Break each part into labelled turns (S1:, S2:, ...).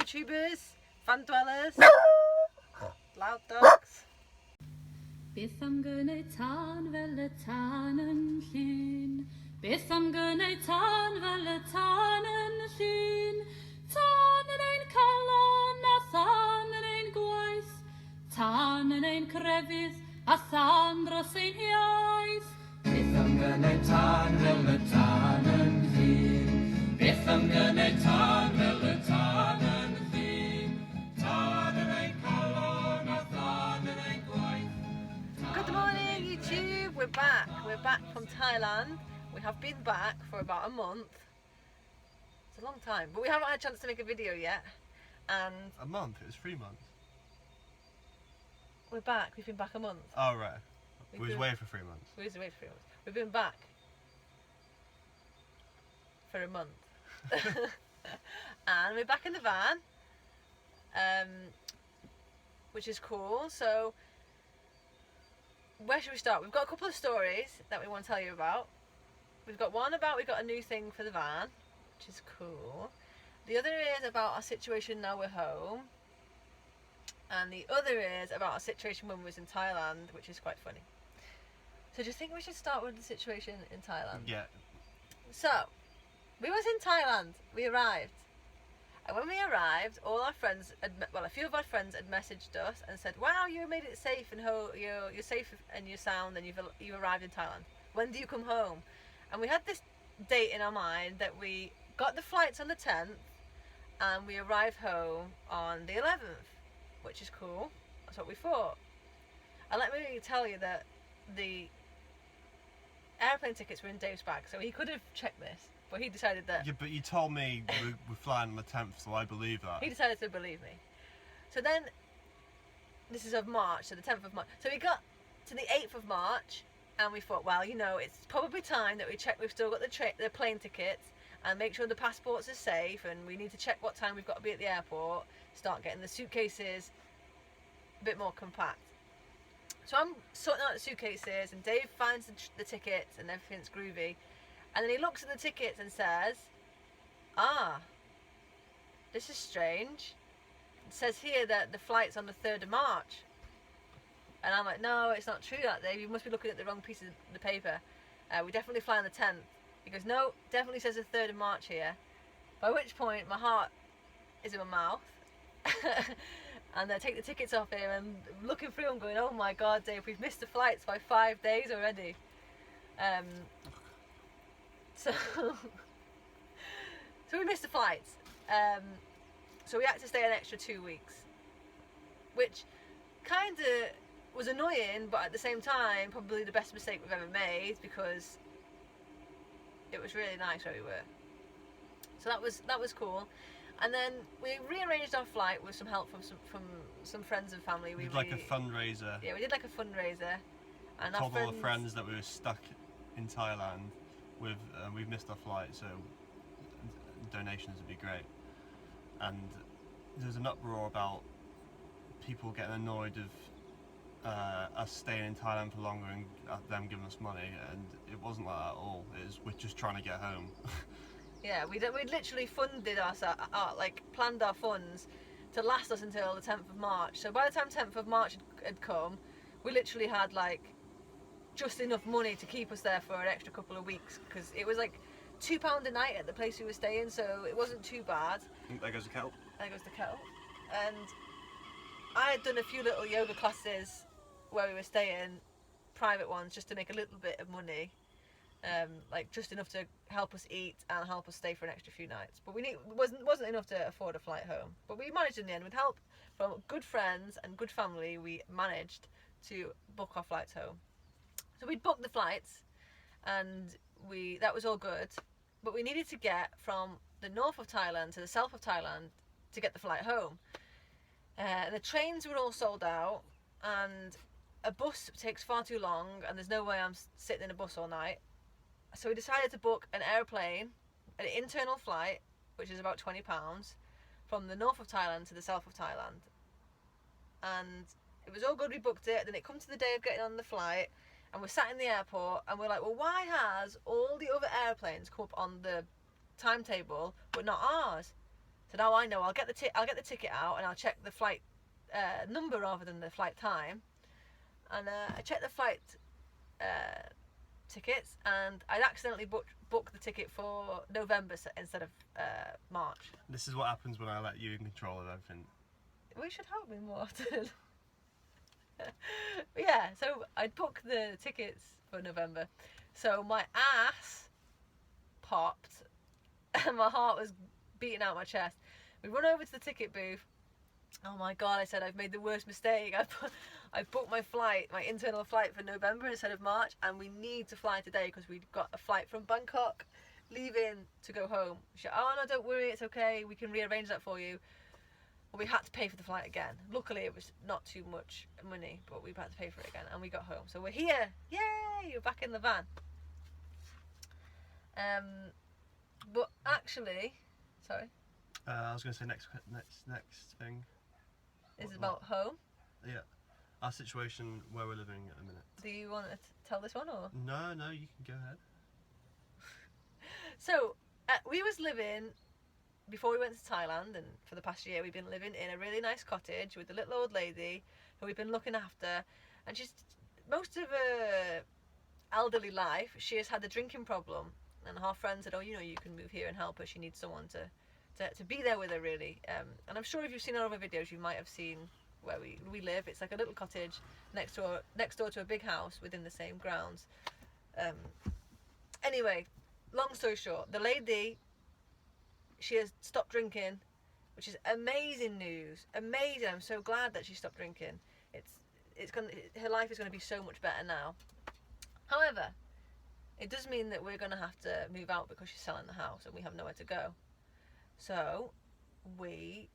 S1: YouTubers, fan dwellers, loud dogs.
S2: Beth am gwneud tan fel y tan yn llun. Beth am gwneud tan fel y tan yn llun. Tan yn ein calon a than yn ein gwaith. Tan yn ein crefydd a than dros ein iaith. Beth am gwneud tan fel y tan yn llun. Beth am gwneud tan fel y tan yn llun. Tan yn ein calon a than yn ein gwaith.
S1: Good morning YouTube, we're back from Thailand. We have been back for about a month. It's a long time, but we haven't had a chance to make a video yet. And
S3: A month? It was 3 months.
S1: we're back, we've been back a month.
S3: Oh, right.
S1: We've
S3: We was
S1: been-
S3: away for 3 months.
S1: We was away for 3 months. We've been back for a month. And we're back in the van, which is cool. So where should we start? We've got a couple of stories that we want to tell you about. We've got one about we got a new thing for the van, which is cool. The other is about our situation now we're home. And the other is about our situation when we was in Thailand, which is quite funny. So do you think we should start with the situation in Thailand?
S3: Yeah.
S1: So, we was in Thailand. We arrived. And when we arrived, all our friends, a few of our friends had messaged us and said, "Wow, you made it safe and you're safe and you're sound and you've arrived in Thailand. When do you come home?" And we had this date in our mind that we got the flights on the 10th and we arrived home on the 11th, which is cool. That's what we thought. And let me tell you that the airplane tickets were in Dave's bag, so he could have checked this, but he decided that
S3: Yeah, but you told me we're flying on the 10th, so I believe that.
S1: he decided to believe me. So then, this is of March, so the 10th of March. So we got to the 8th of March, and we thought, well, you know, it's probably time that we check we've still got the plane tickets, and make sure the passports are safe, and we need to check what time we've got to be at the airport, start getting the suitcases a bit more compact. So I'm sorting out the suitcases, and Dave finds the tickets, and everything's groovy. And then he looks at the tickets and says, "Ah, this is strange. It says here that the flight's on the 3rd of March." And I'm like, "No, it's not true that, Dave. You must be looking at the wrong piece of the paper. We definitely fly on the 10th. He goes, "No, definitely says the 3rd of March here." By which point, my heart is in my mouth. And I take the tickets off here and looking through them going, "Oh my God, Dave, we've missed the flights by 5 days already." So we missed the flights. So we had to stay an extra 2 weeks, which kind of was annoying, but at the same time, probably the best mistake we've ever made because it was really nice where we were. So that was cool. And then we rearranged our flight with some help from some friends and family.
S3: We did like a fundraiser.
S1: Yeah, we did like a fundraiser. And
S3: Told all the friends that we were stuck in Thailand with, we've missed our flight, so donations would be great. And there was an uproar about people getting annoyed of us staying in Thailand for longer and them giving us money, and it wasn't like that at all. We're just trying to get home.
S1: Yeah, we'd literally funded planned our funds to last us until the 10th of March. So by the time 10th of March had come, we literally had like just enough money to keep us there for an extra couple of weeks, because it was like £2 a night at the place we were staying, so it wasn't too bad.
S3: There goes the kettle.
S1: There goes the kettle. And I had done a few little yoga classes where we were staying, private ones, just to make a little bit of money. Like just enough to help us eat and help us stay for an extra few nights, but wasn't enough to afford a flight home. But we managed in the end, with help from good friends and good family. We managed to book our flights home. So we'd booked the flights, and that was all good. But we needed to get from the north of Thailand to the south of Thailand to get the flight home. The trains were all sold out, and a bus takes far too long, and there's no way I'm sitting in a bus all night. So we decided to book an airplane, an internal flight, which is about £20, from the north of Thailand to the south of Thailand. And it was all good, we booked it. Then it comes to the day of getting on the flight, and we're sat in the airport, and we're like, well, why has all the other airplanes come up on the timetable but not ours? So now I know I'll get the ticket out and I'll check the flight number rather than the flight time. And I checked the flight tickets, and I'd accidentally booked the ticket for November instead of March.
S3: This is what happens when I let you in control of everything.
S1: We should help me more often. Yeah, so I'd booked the tickets for November. So my ass popped and my heart was beating out my chest. We run over to the ticket booth. Oh my god, I said I've made the worst mistake. I booked my flight, my internal flight for November instead of March, and we need to fly today because we've got a flight from Bangkok leaving to go home. She said, oh no, don't worry, it's okay, we can rearrange that for you. But we had to pay for the flight again. Luckily it was not too much money, but we had to pay for it again, and we got home. So we're here, yay, you're back in the van. But actually, sorry.
S3: I was going to say next thing.
S1: Is it about home?
S3: Yeah, our situation where we're living at the minute.
S1: Do you want to tell this one or?
S3: No, you can go ahead.
S1: So we was living before we went to Thailand, and for the past year we've been living in a really nice cottage with a little old lady who we've been looking after, and she's most of her elderly life she has had a drinking problem, and her friend said, oh, you know, you can move here and help her, she needs someone to be there with her, really. And I'm sure if you've seen our other videos you might have seen where we live. It's like a little cottage next door to a big house within the same grounds. Anyway, long story short, the lady, she has stopped drinking, which is amazing news. Amazing. I'm so glad that she stopped drinking. Her life is going to be so much better now. However, it does mean that we're going to have to move out because she's selling the house and we have nowhere to go. So it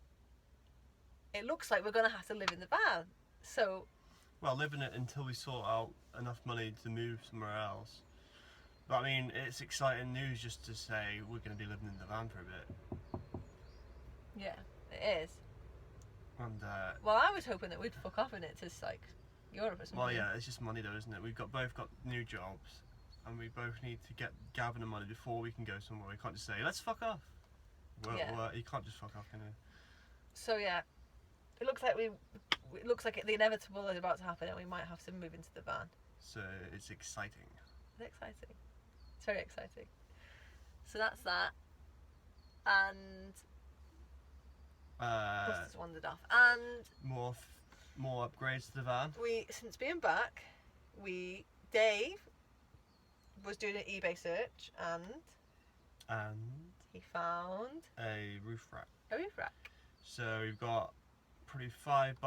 S1: looks like we're going to have to live in the van. So,
S3: well, live in it until we sort out enough money to move somewhere else. But I mean, it's exciting news just to say we're going to be living in the van for a bit.
S1: Yeah, it is.
S3: And
S1: well, I was hoping that we'd fuck off in it to like Europe or something.
S3: well, yeah, it's just money though, isn't it? We've both got new jobs, and we both need to gather the money before we can go somewhere. We can't just say let's fuck off. Well, you can't just fuck off, can you?
S1: So yeah, it looks like the inevitable is about to happen, and we might have to move into the van.
S3: So it's exciting.
S1: It's exciting. It's very exciting. So that's that. And Buster's wandered off. And
S3: more upgrades to the van.
S1: Since being back, Dave was doing an eBay search, and he found
S3: a roof rack.
S1: A roof rack.
S3: So we've got probably 5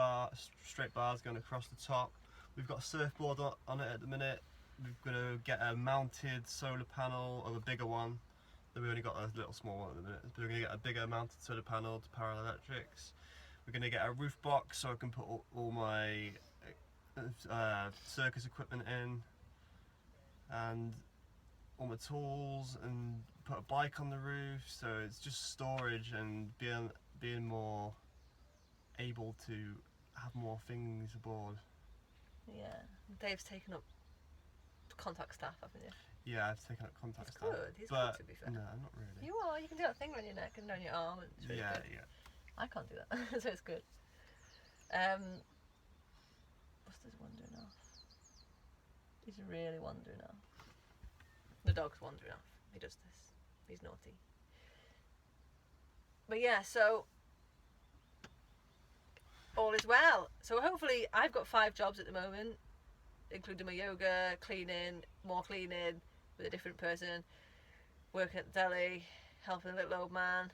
S3: straight bars going across the top. We've got a surfboard on it at the minute. We're going to get a mounted solar panel, or a bigger one. We've only got a little small one at the minute. We're going to get a bigger mounted solar panel to power electrics. We're going to get a roof box so I can put all my circus equipment in, and all my tools, and put a bike on the roof, so it's just storage and being more able to have more things aboard.
S1: Yeah, Dave's taken up contact staff, haven't you?
S3: Yeah, I've taken up contact staff.
S1: He's good, to be fair.
S3: No, not really.
S1: You are. You can do that thing around your neck and down your arm. It's really good.
S3: Yeah.
S1: I can't do that, so it's good. Buster's wandering off. He's really wandering off. The dog's wandering off. He does this. He's naughty. But yeah, so all is well. So hopefully, I've got 5 jobs at the moment, including my yoga, cleaning, more cleaning with a different person, working at the deli, helping a little old man.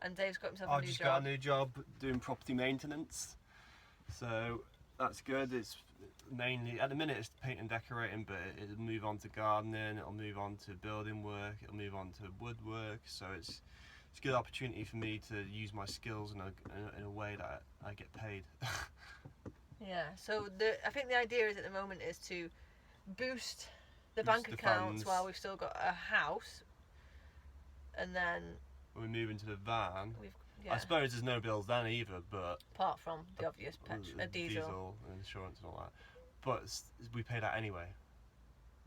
S1: And Dave's got himself a new job.
S3: I've just got a new job doing property maintenance, so that's good. It's mainly, at the minute it's paint and decorating, but it'll move on to gardening, it'll move on to building work, it'll move on to woodwork, so it's a good opportunity for me to use my skills in a way that I get paid.
S1: Yeah, so I think the idea is at the moment is to boost the bank accounts
S3: funds
S1: while we've still got a house, and then
S3: we move into the van.
S1: Yeah.
S3: I suppose there's no bills then either, but
S1: apart from the obvious diesel
S3: and insurance and all that, but we pay that anyway,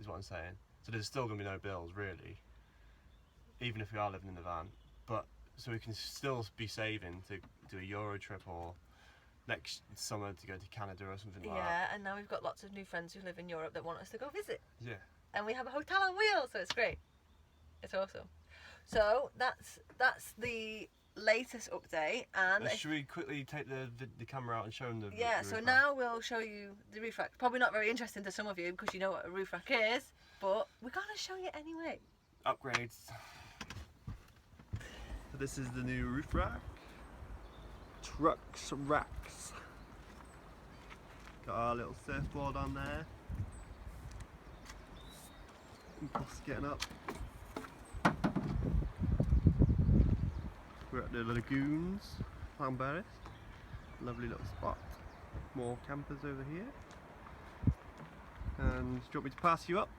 S3: is what I'm saying. So there's still going to be no bills really, even if we are living in the van. But so we can still be saving to do a Euro trip or next summer to go to Canada or something like that.
S1: Yeah, and now we've got lots of new friends who live in Europe that want us to go visit.
S3: Yeah.
S1: And we have a hotel on wheels, so it's great. It's awesome. So that's the latest update. And
S3: Should we quickly take the camera out and show them the
S1: yeah,
S3: roof
S1: so
S3: rack?
S1: now we'll show you the roof rack. Probably not very interesting to some of you because you know what a roof rack is, but we're gonna show you anyway.
S3: Upgrades. So this is the new roof rack. Trucks racks. Got our little surfboard on there. Boss getting up. We're at the lagoons, Llanberis. Lovely little spot. More campers over here. And do you want me to pass you up?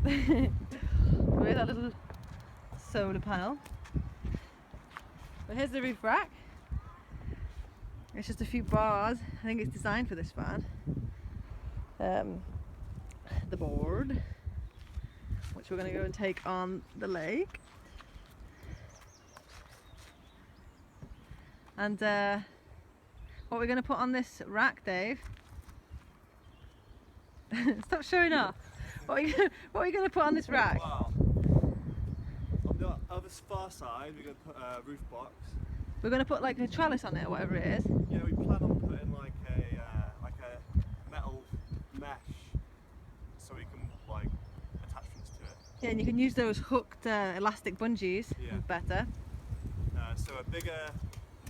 S1: Where's that little solar panel? But here's the roof rack. It's just a few bars. I think it's designed for this van. The board, which we're going to go and take on the lake. And what we're going to put on this rack, Dave? Stop showing off. What are you going to put on this rack?
S3: Wow. On the other far side, we're going to put a roof box.
S1: We're going to put like a trellis on it, or whatever it is.
S3: Yeah, we plan on putting like a metal mesh, so we can like attachments to it.
S1: Yeah, and you can use those hooked elastic bungees
S3: Yeah.
S1: better.
S3: So a bigger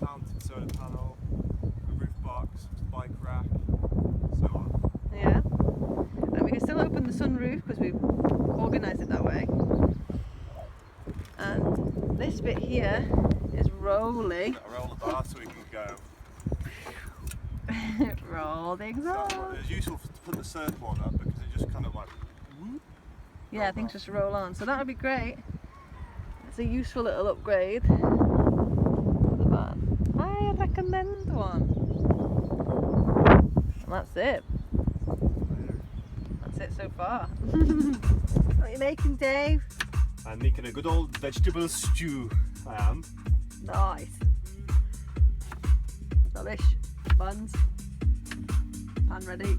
S3: mounted solar panel, a roof box, bike rack, so on.
S1: Yeah. And we can still open the sunroof because we've organised it that way. And this bit here is rolling.
S3: Got a roller bar so we can go.
S1: Roll the exhaust.
S3: It's useful to put the surfboard up because it just kind of like.
S1: Yeah, things just roll on. So that would be great. It's a useful little upgrade for the van. I recommend one. And that's it. That's it so far. What are you making, Dave?
S3: I'm making a good old vegetable stew. I am.
S1: Nice. Delish. Buns. Pan ready.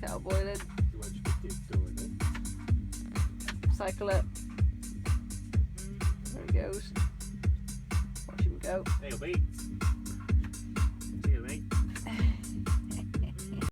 S1: Kettle boiling. Cycle it. There he goes. Watch him go.
S3: Hey, wait.